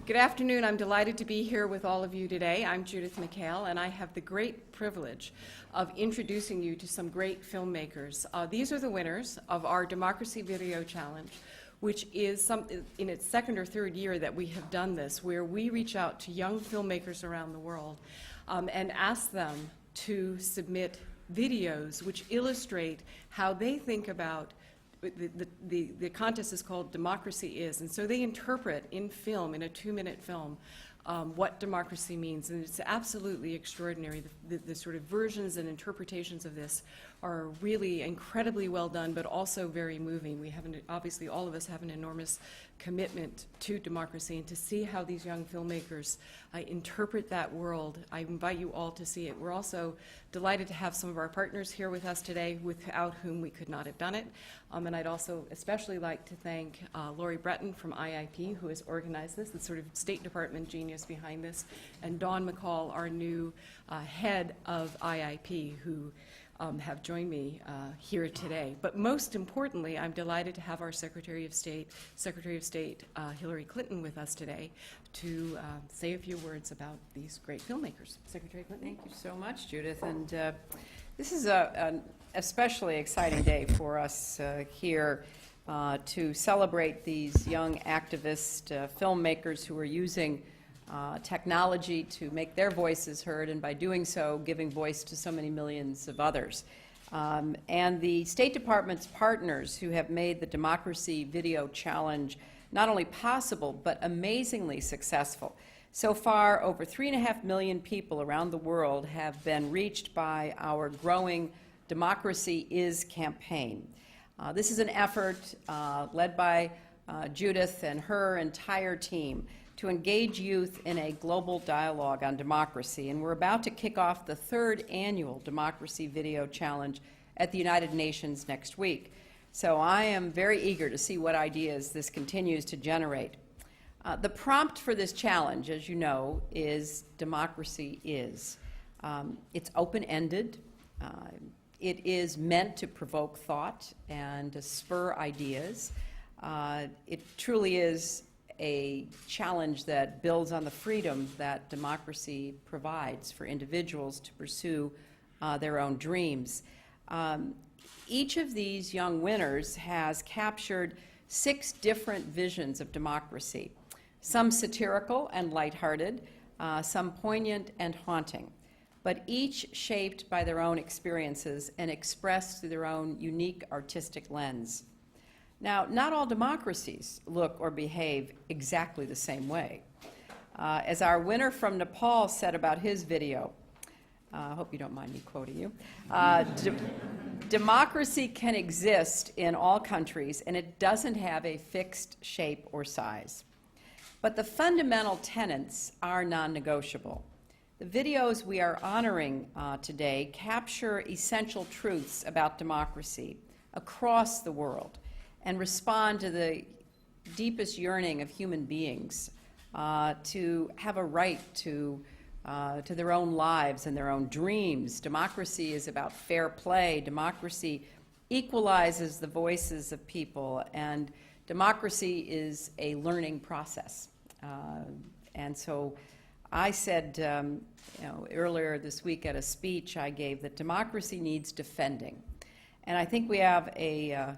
Good afternoon. I'm delighted to be here with all of you today. I'm Judith McHale, and I have the great privilege of introducing you to some great filmmakers. These are the winners of our Democracy Video Challenge, which is in its second or third year that we have done this, where we reach out to young filmmakers around the world and ask them to submit videos which illustrate how they think about the contest is called Democracy Is, and so they interpret in film, in a 2-minute film, what democracy means, and it's absolutely extraordinary. The sort of versions and interpretations of this are really incredibly well done, but also very moving. We have, obviously, all of us have an enormous commitment to democracy, and to see how these young filmmakers interpret that world, I invite you all to see it. We're also delighted to have some of our partners here with us today, without whom we could not have done it. And I'd also especially like to thank Lori Breton from IIP, who has organized this, the sort of State Department genius behind this, and Dawn McHale, our new head of IIP, who have joined me here today. But most importantly, I'm delighted to have our Secretary of State Hillary Clinton, with us today to say a few words about these great filmmakers. Secretary Clinton. Thank you so much, Judith. And this is an especially exciting day for us here to celebrate these young activist filmmakers who are using technology to make their voices heard, and by doing so, giving voice to so many millions of others. And the State Department's partners who have made the Democracy Video Challenge not only possible, but amazingly successful. So far, over 3.5 million people around the world have been reached by our growing Democracy Is campaign. This is an effort led by Judith and her entire team to engage youth in a global dialogue on democracy. And we're about to kick off the 3rd annual Democracy Video Challenge at the United Nations next week. So I am very eager to see what ideas this continues to generate. The prompt for this challenge, as you know, is Democracy Is. It's open-ended. It is meant to provoke thought and to spur ideas. It truly is a challenge that builds on the freedom that democracy provides for individuals to pursue their own dreams. Each of these young winners has captured 6 different visions of democracy, some satirical and lighthearted, some poignant and haunting, but each shaped by their own experiences and expressed through their own unique artistic lens. Now, not all democracies look or behave exactly the same way. As our winner from Nepal said about his video, I hope you don't mind me quoting you, democracy can exist in all countries, and it doesn't have a fixed shape or size. But the fundamental tenets are non-negotiable. The videos we are honoring today capture essential truths about democracy across the world and respond to the deepest yearning of human beings to have a right to their own lives and their own dreams. Democracy is about fair play. Democracy equalizes the voices of people, and democracy is a learning process. And so I said earlier this week at a speech I gave that democracy needs defending. And I think we have a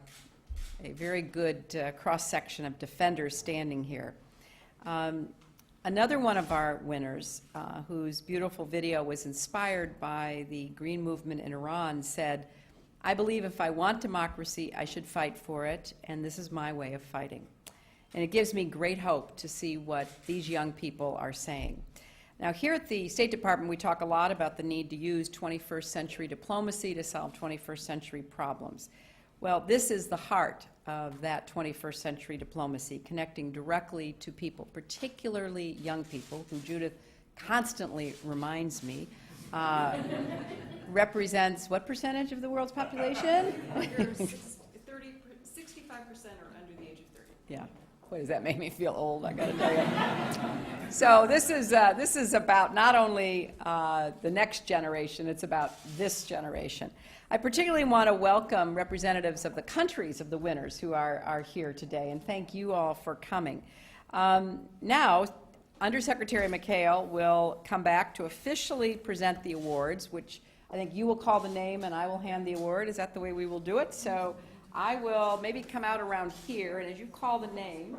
very good cross-section of defenders standing here. Another one of our winners, whose beautiful video was inspired by the Green Movement in Iran, said, "I believe if I want democracy, I should fight for it, and this is my way of fighting." And it gives me great hope to see what these young people are saying. Now, here at the State Department, we talk a lot about the need to use 21st century diplomacy to solve 21st century problems. Well, this is the heart of that 21st century diplomacy, connecting directly to people, particularly young people, who Judith constantly reminds me represents what percentage of the world's population? 65% are under the age of 30. Yeah. Boy, does that make me feel old, I gotta tell you. So this is about not only the next generation, it's about this generation. I particularly want to welcome representatives of the countries of the winners who are here today, and thank you all for coming. Now, Undersecretary McHale will come back to officially present the awards, which I think you will call the name and I will hand the award. Is that the way we will do it? So I will maybe come out around here, and as you call the name,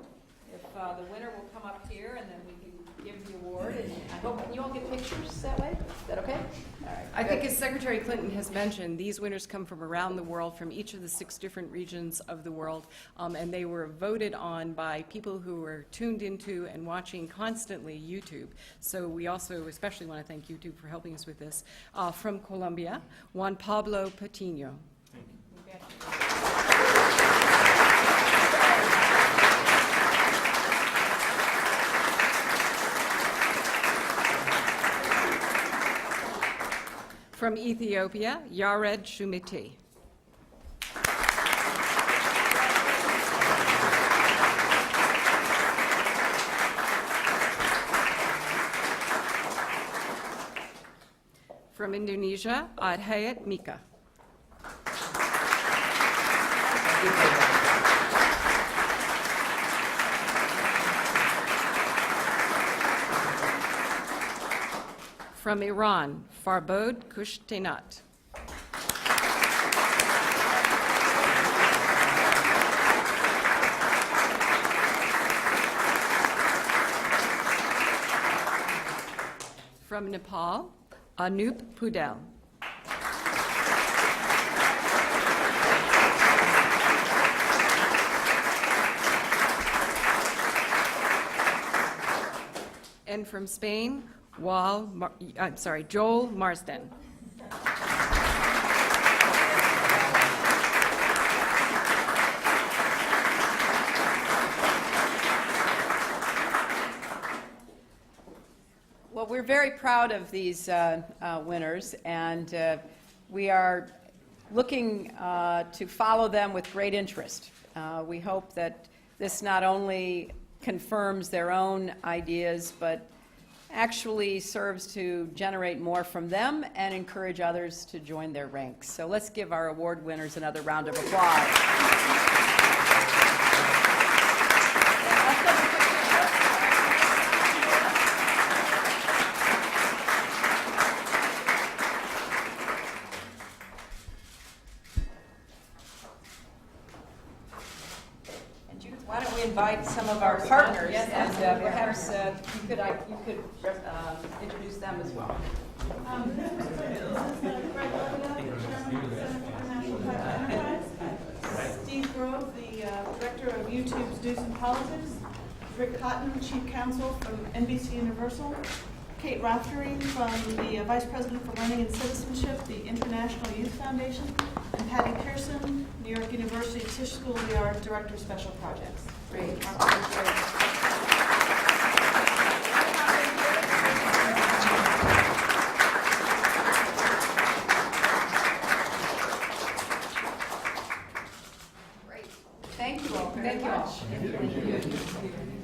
if the winner will come up here, and then we can give the award. And I hope you all get pictures that way. Is that okay? All right. I think, as Secretary Clinton has mentioned, these winners come from around the world, from each of the 6 different regions of the world, and they were voted on by people who were tuned into and watching constantly YouTube. So we also especially want to thank YouTube for helping us with this. From Colombia, Juan Pablo Patino. From Ethiopia, Yared Shumiti. From Indonesia, Adhayat Mika. From Iran, Farbod Kushtenat. From Nepal, Anup Pudel. And from Spain, Joel Marsden. Well, we're very proud of these winners, and we are looking to follow them with great interest. We hope that this not only confirms their own ideas, but actually serves to generate more from them and encourage others to join their ranks. So let's give our award winners another round of applause. And Judith, why don't we invite some of our partners, and perhaps you could introduce them as well. Steve Grove, the director of YouTube's News and Politics. Rick Cotton, chief counsel from NBC Universal. Kate Raftery from the vice president for learning and citizenship, the International Youth Foundation. And Patty Pearson, New York University Tisch School. We are director of special projects. Great. Thank you all very much. Thank you.